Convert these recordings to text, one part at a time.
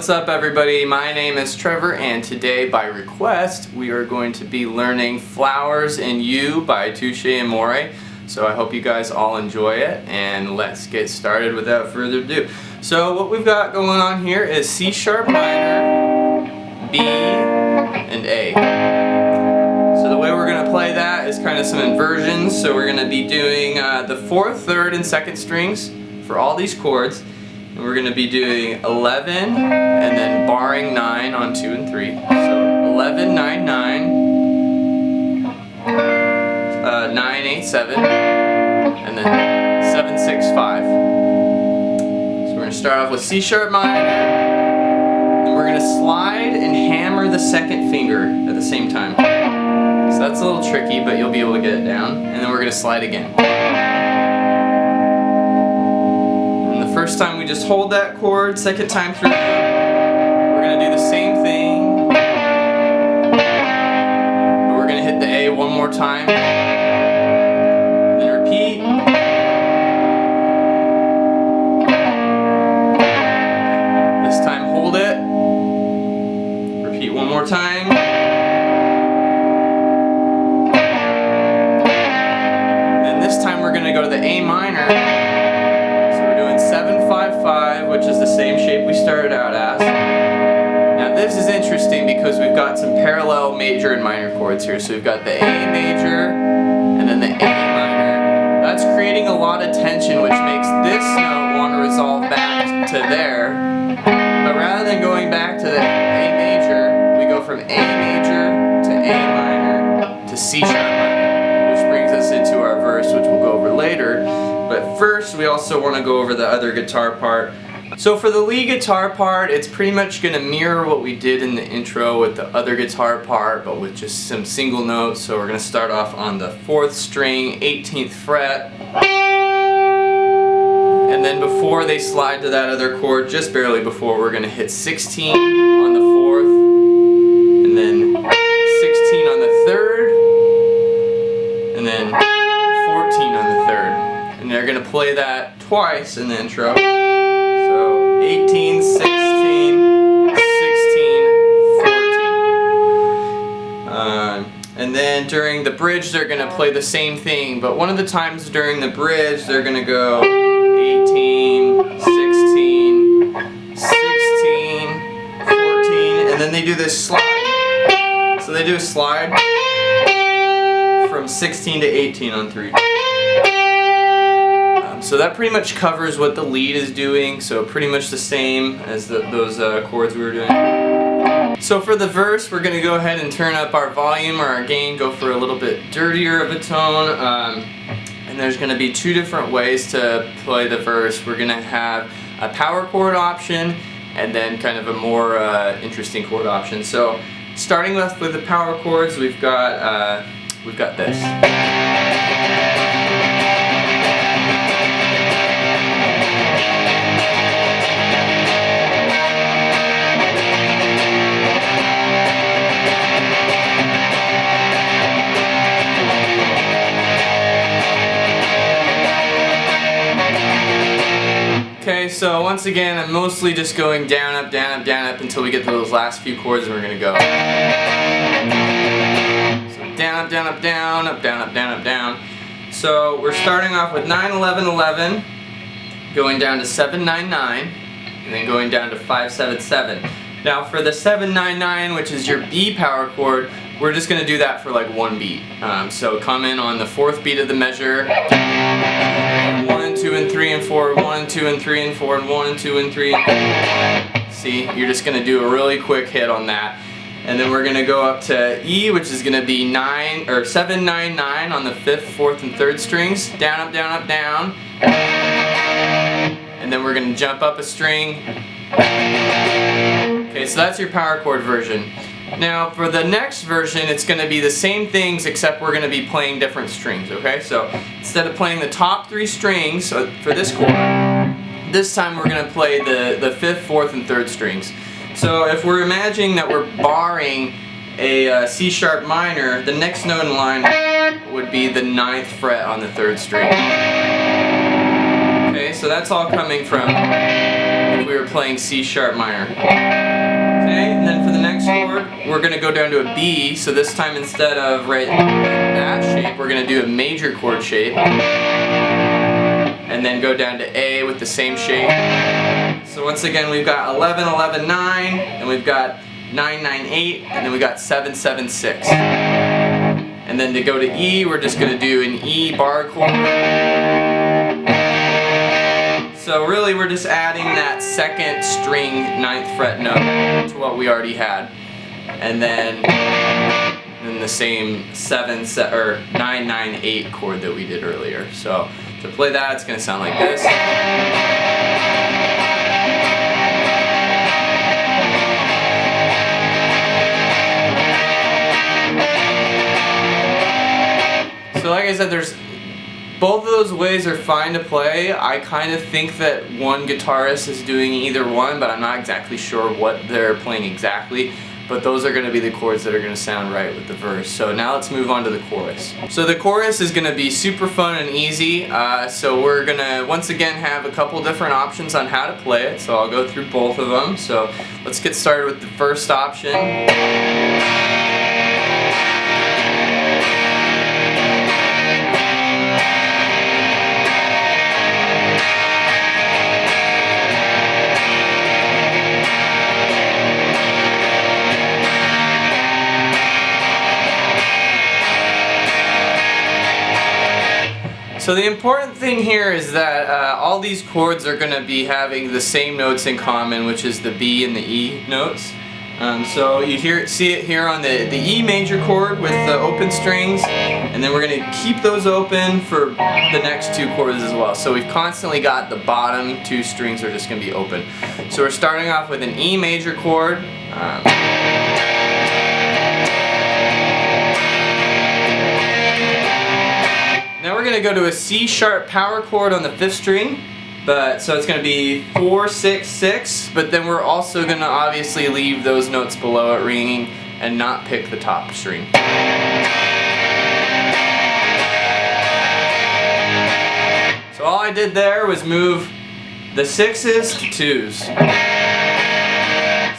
What's up everybody? My name is Trevor and today by request we are going to be learning Flowers in You by Touche Amore. So I hope you guys all enjoy it and let's get started without further ado. So what we've got going on here is C sharp minor, B, and A. So the way we're going to play that is kind of some inversions. So we're going to be doing the 4th, 3rd, and 2nd strings for all these chords. And we're going to be doing 11 and then barring 9 on 2 and 3. So 11, 9, 9, 9, 8, 7, and then 7, 6, 5. So we're going to start off with C sharp minor, and we're going to slide and hammer the 2nd finger at the same time. So that's a little tricky, but you'll be able to get it down. And then we're going to slide again. First time we just hold that chord, 2nd time through, we're going to do the same thing, but we're going to hit the A one more time, then repeat, this time hold it, repeat one more time, and this time we're going to go to the A minor. 7-5-5, which is the same shape we started out as. Now this is interesting because we've got some parallel major and minor chords here. So we've got the A major and then the A minor. That's creating a lot of tension, which makes this note want to resolve back to there. But rather than going back to the A major, we go from A major to A minor to C sharp minor, which brings us into our verse, which we'll go over later. But first, we also want to go over the other guitar part. So for the lead guitar part, it's pretty much going to mirror what we did in the intro with the other guitar part, but with just some single notes. So we're going to start off on the 4th string, 18th fret. And then before they slide to that other chord, just barely before, we're going to hit 16 on the 4th, and then 16 on the 3rd, and then 14 on the 3rd. And they're going to play that twice in the intro. So 18, 16, 16, 14. And then during the bridge they're going to play the same thing, but one of the times during the bridge they're going to go 18, 16, 16, 14, and then they do this slide. So they do a slide from 16 to 18 on 3. So that pretty much covers what the lead is doing, so pretty much the same as those chords we were doing. So for the verse, we're going to go ahead and turn up our volume or our gain, go for a little bit dirtier of a tone, and there's going to be 2 different ways to play the verse. We're going to have a power chord option and then kind of a more interesting chord option. So starting with the power chords, we've got this. Okay, so once again, I'm mostly just going down, up, down, up, down, up until we get to those last few chords, and we're going to go. So down, up, down, up, down, up, down, up, down, up, down. So we're starting off with 9, 11, 11, going down to 7, 9, 9, and then going down to 5, 7, 7. Now for the 7, 9, 9, which is your B power chord, we're just going to do that for like 1 beat. So come in on the 4th beat of the measure, 1 and 2 and 3 and 4, 1 and 2 and 3 and 4, and 1 and 2 and 3 and 4. See, you're just going to do a really quick hit on that. And then we're going to go up to E, which is going to be 9 or 7, 9, 9 on the 5th, 4th, and 3rd strings. Down, up, down, up, down. And then we're going to jump up a string. Okay, so that's your power chord version. Now for the next version, it's going to be the same things except we're going to be playing different strings, okay? So instead of playing the top 3 strings for this chord, this time we're going to play the 5th, 4th, and 3rd strings. So if we're imagining that we're barring a C sharp minor, the next note in line would be the 9th fret on the 3rd string. Okay, so that's all coming from the if we were playing C sharp minor. Okay, and then for the next chord, we're going to go down to a B, so this time instead of that shape, we're going to do a major chord shape. And then go down to A with the same shape. So once again, we've got 11, 11, 9, and we've got 9, 9, 8, and then we got 7, 7, 6. And then to go to E, we're just going to do an E bar chord. So really we're just adding that second string 9th fret note to what we already had. And then the same 9, 9, 8 chord that we did earlier. So to play that, it's going to sound like this. So like I said, both of those ways are fine to play. I kind of think that one guitarist is doing either one, but I'm not exactly sure what they're playing exactly. But those are going to be the chords that are going to sound right with the verse. So now let's move on to the chorus. So the chorus is going to be super fun and easy. So we're going to once again have a couple different options on how to play it. So I'll go through both of them. So let's get started with the first option. So the important thing here is that all these chords are going to be having the same notes in common, which is the B and the E notes. So you see it here on the E major chord with the open strings, and then we're going to keep those open for the next two chords as well. So we've constantly got the bottom two strings are just going to be open. So we're starting off with an E major chord. Now we're going to go to a C sharp power chord on the 5th string, so it's going to be 4, 6, 6, but then we're also going to obviously leave those notes below it ringing and not pick the top string. So all I did there was move the 6s to 2s.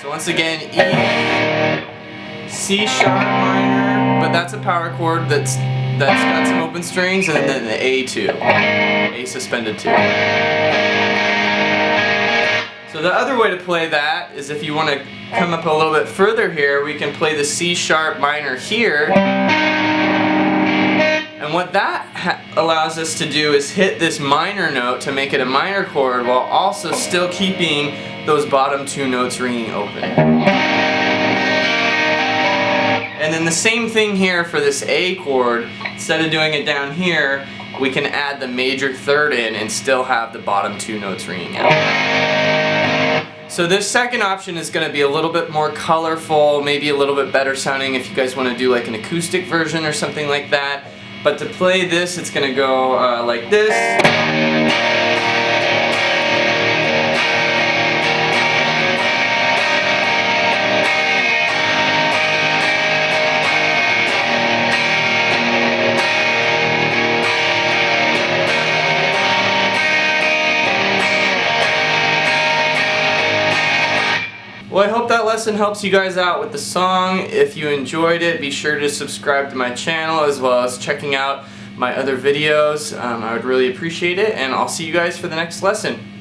So once again, E, C sharp minor, but that's a power chord that's got some open strings, and then the A2, A suspended 2. So the other way to play that is if you want to come up a little bit further here, we can play the C sharp minor here. And what that allows us to do is hit this minor note to make it a minor chord while also still keeping those bottom two notes ringing open. And then the same thing here for this A chord. Instead of doing it down here, we can add the major 3rd in and still have the bottom two notes ringing out. So this second option is going to be a little bit more colorful, maybe a little bit better sounding if you guys want to do like an acoustic version or something like that. But to play this, it's going to go like this. Well, I hope that lesson helps you guys out with the song. If you enjoyed it, be sure to subscribe to my channel as well as checking out my other videos. I would really appreciate it, and I'll see you guys for the next lesson.